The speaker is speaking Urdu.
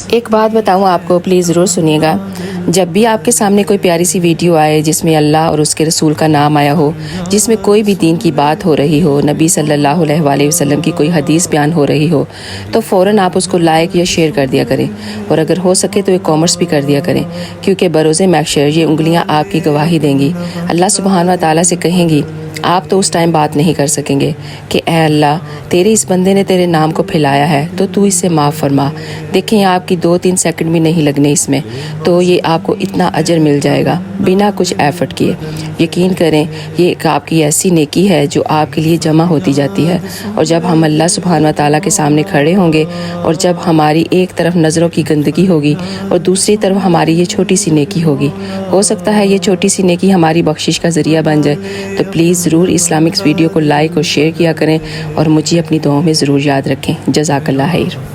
ایک بات بتاؤں آپ کو، پلیز ضرور سنیے گا. جب بھی آپ کے سامنے کوئی پیاری سی ویڈیو آئے جس میں اللہ اور اس کے رسول کا نام آیا ہو، جس میں کوئی بھی دین کی بات ہو رہی ہو، نبی صلی اللہ علیہ وآلہ وسلم کی کوئی حدیث بیان ہو رہی ہو، تو فوراً آپ اس کو لائک یا شیئر کر دیا کریں، اور اگر ہو سکے تو ایک کامنٹس بھی کر دیا کریں، کیونکہ بروز محشر یہ انگلیاں آپ کی گواہی دیں گی. اللہ سبحانہ و تعالیٰ سے کہیں گی، آپ تو اس ٹائم بات نہیں کر سکیں گے کہ اے اللہ، تیرے اس بندے نے تیرے نام کو پھیلایا ہے تو تو اس سے معاف فرما. دیکھیں آپ کی 2-3 سیکنڈ بھی نہیں لگنے اس میں، تو یہ آپ کو اتنا اجر مل جائے گا بنا کچھ ایفرٹ کیے. یقین کریں یہ ایک آپ کی ایسی نیکی ہے جو آپ کے لیے جمع ہوتی جاتی ہے، اور جب ہم اللہ سبحانہ و تعالیٰ کے سامنے کھڑے ہوں گے اور جب ہماری ایک طرف نظروں کی گندگی ہوگی اور دوسری طرف ہماری یہ چھوٹی سی نیکی ہوگی، ہو سکتا ہے یہ چھوٹی سی نیکی ہماری بخشش کا ذریعہ بن جائے. تو پلیز ضرور اسلامکس ویڈیو کو لائک اور شیئر کیا کریں، اور مجھے اپنی دعاؤں میں ضرور یاد رکھیں. جزاک اللہ خیر.